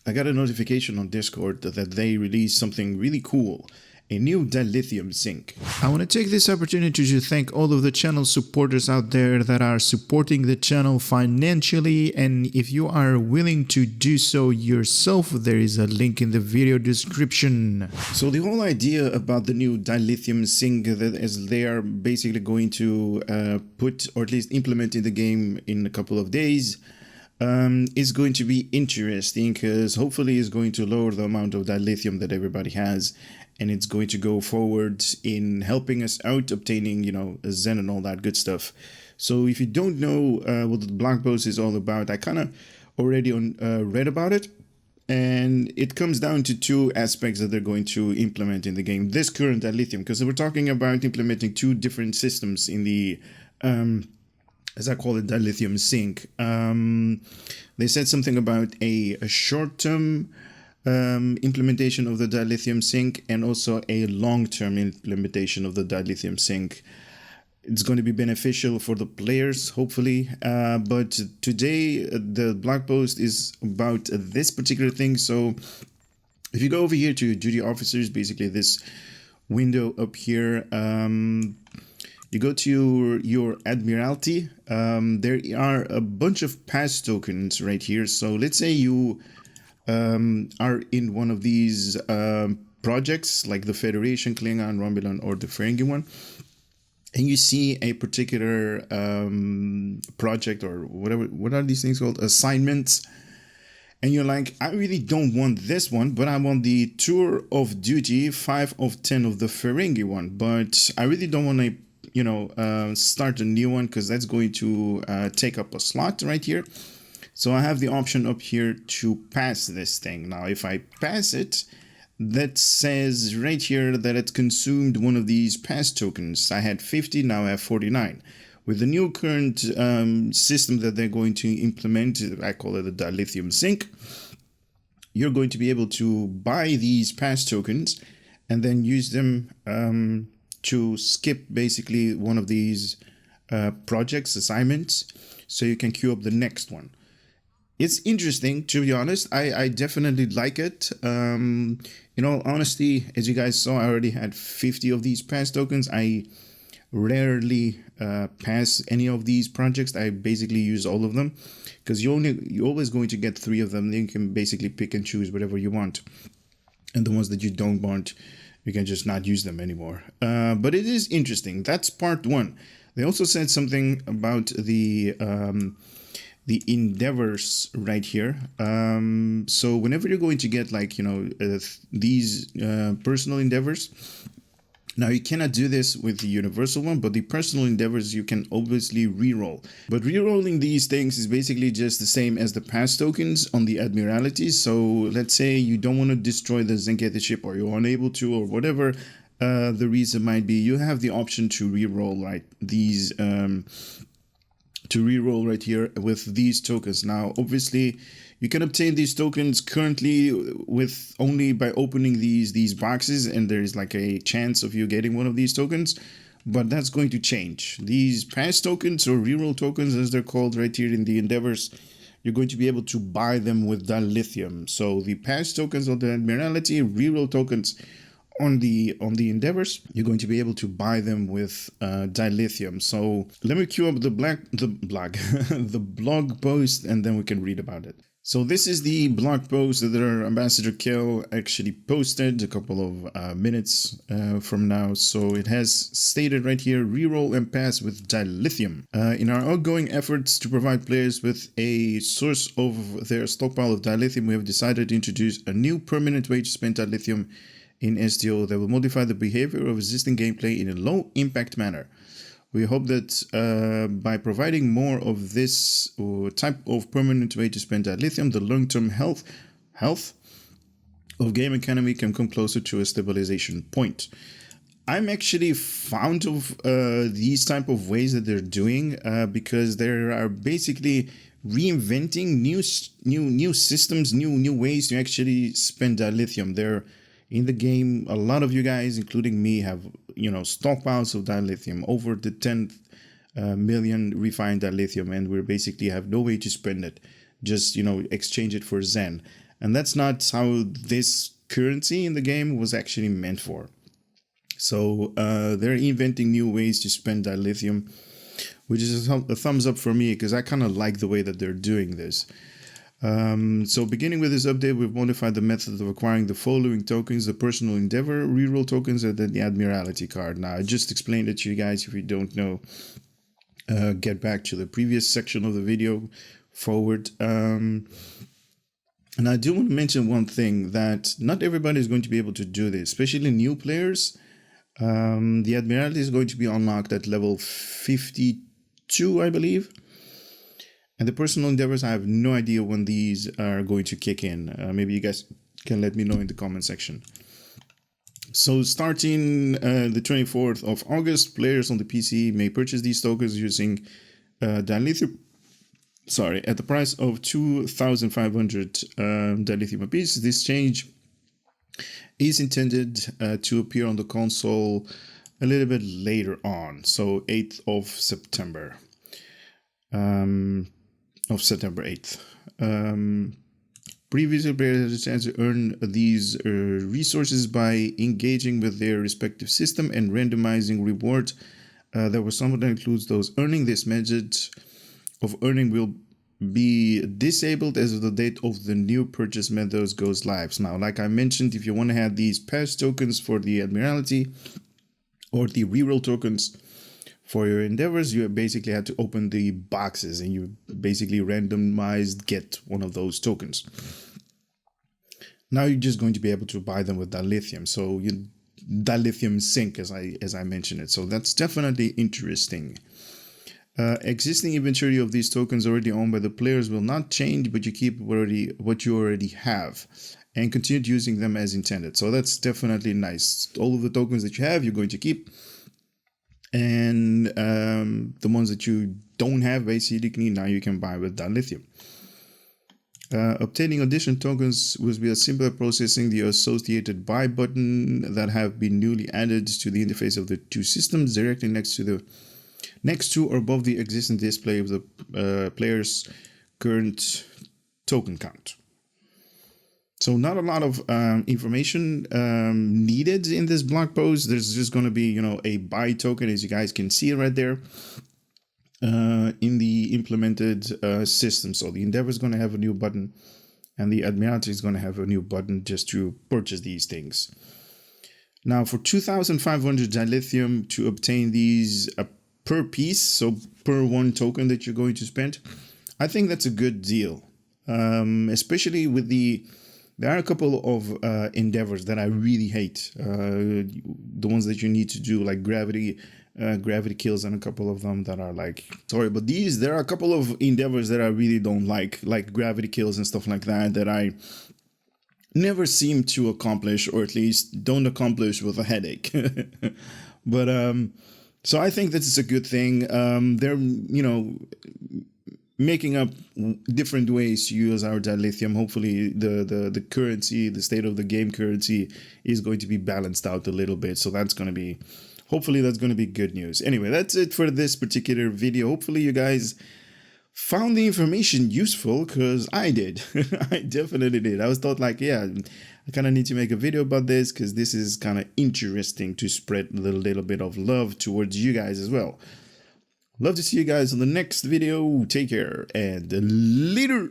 I got a notification on Discord that they released something really cool, a new dilithium sink. I want to take this opportunity to thank all of the channel supporters out there that are supporting the channel financially, and if you are willing to do so yourself, there is a link in the video description. So the whole idea about the new dilithium sink that is they are basically going to put, or at least implement in the game in a couple of days, is going to be interesting, because hopefully it's going to lower the amount of dilithium that everybody has, and it's going to go forward in helping us out obtaining, you know, Zen and all that good stuff. So if you don't know what the blog post is all about, I kind of already read about it, and it comes down to two aspects that they're going to implement in the game. This current dilithium, because we're talking about implementing two different systems in the as I call it, dilithium sink. They said something about a short-term implementation of the dilithium sink, and also a long-term implementation of the dilithium sink. It's going to be beneficial for the players, hopefully, but today the blog post is about this particular thing. So if you go over here to duty officers, basically this window up here, you go to your Admiralty. There are a bunch of pass tokens right here. So let's say you are in one of these projects, like the Federation, Klingon, Romulan, or the Ferengi one, and you see a particular project, or whatever, what are these things called? Assignments. And you're like, I really don't want this one, but I want the Tour of Duty 5 of 10 of the Ferengi one. But I really don't want to, you know, start a new one, because that's going to take up a slot right here. So I have the option up here to pass this thing. Now, if I pass it, that says right here that it consumed one of these pass tokens. I had 50, now I have 49. With the new current system that they're going to implement, I call it a dilithium sink, you're going to be able to buy these pass tokens and then use them to skip basically one of these projects, assignments, so you can queue up the next one. It's interesting, to be honest. I definitely like it. In all honesty, as you guys saw, I already had 50 of these pass tokens. I rarely pass any of these projects. I basically use all of them, because you're always going to get 3 of them. Then you can basically pick and choose whatever you want, and the ones that you don't want, you can just not use them anymore. But it is interesting. That's part 1. They also said something about the endeavors right here. So whenever you're going to get, like, you know, these personal endeavors, now you cannot do this with the universal one, but the personal endeavors you can obviously reroll. But rerolling these things is basically just the same as the pass tokens on the Admiralty. So let's say you don't want to destroy the Zenkete ship, or you're unable to, or whatever the reason might be, you have the option to reroll, right, these to reroll right here with these tokens. Now, obviously, you can obtain these tokens currently with only by opening these boxes, and there's like a chance of you getting one of these tokens, but that's going to change. These pass tokens, or reroll tokens as they're called right here in the endeavors, you're going to be able to buy them with dilithium. So the pass tokens of the Admiralty, reroll tokens on the endeavors, you're going to be able to buy them with dilithium. So let me queue up the the blog post, and then we can read about it. So this is the blog post that our Ambassador Kell actually posted a couple of minutes from now. So it has stated right here, reroll and pass with dilithium. In our ongoing efforts to provide players with a source of their stockpile of dilithium, we have decided to introduce a new permanent way to spend dilithium in STO that will modify the behavior of existing gameplay in a low-impact manner. We hope that by providing more of this type of permanent way to spend dilithium, the long-term health of game economy can come closer to a stabilization point. I'm actually fond of these type of ways that they're doing, because they are basically reinventing new systems, new ways to actually spend dilithium. They're in the game. A lot of you guys, including me, have, you know, stockpiles of dilithium, over the 10 million refined dilithium, and we basically have no way to spend it. Just, you know, exchange it for Zen. And that's not how this currency in the game was actually meant for. So they're inventing new ways to spend dilithium, which is a thumbs up for me because I kind of like the way that they're doing this. So beginning with this update, we've modified the method of acquiring the following tokens: the personal endeavor, reroll tokens, and then the admiralty card. Now, I just explained it to you guys. If you don't know, get back to the previous section of the video forward. And I do want to mention one thing, that not everybody is going to be able to do this, especially new players. The admiralty is going to be unlocked at level 52, I believe. And the personal endeavors, I have no idea when these are going to kick in. Maybe you guys can let me know in the comment section. So starting the 24th of August, players on the PC may purchase these tokens using dilithium. Sorry, at the price of 2,500 dilithium apiece. This change is intended to appear on the console a little bit later on, so 8th of September. September 8th. Previously, players had a chance to earn these resources by engaging with their respective system and randomizing reward. There was something that includes those earning. This method of earning will be disabled as of the date of the new purchase methods goes live. Now, like I mentioned, if you want to have these pass tokens for the admiralty or the reroll tokens for your endeavors, you basically had to open the boxes and you basically randomized get one of those tokens. Now you're just going to be able to buy them with dilithium. So dilithium sink, as I mentioned it. So that's definitely interesting. Existing inventory of these tokens already owned by the players will not change, but you keep what you already have and continue using them as intended. So that's definitely nice. All of the tokens that you have, you're going to keep. And the ones that you don't have, basically, now you can buy with dilithium. Obtaining additional tokens will be a simpler processing the associated buy button that have been newly added to the interface of the two systems directly next to or above the existing display of the player's current token count. So not a lot of information needed in this blog post. There's just going to be, a buy token, as you guys can see right there, in the implemented system. So the Endeavor is going to have a new button, and the Admiralty is going to have a new button just to purchase these things. Now, for 2,500 dilithium to obtain these per piece, so per one token that you're going to spend, I think that's a good deal, especially with there are a couple of endeavors that I really hate. The ones that you need to do, like gravity kills, and a couple of them that are but there are a couple of endeavors that I really don't like gravity kills and stuff like that I never seem to accomplish, or at least don't accomplish with a headache. But so I think this is a good thing. They're making up different ways to use our dilithium. Hopefully the currency, the state of the game currency, is going to be balanced out a little bit. So hopefully that's going to be good news. Anyway, that's it for this particular video. Hopefully you guys found the information useful, because I did. I definitely did. I was thought I kind of need to make a video about this, because this is kind of interesting to spread a little bit of love towards you guys as well. Love to see you guys in the next video. Take care and later.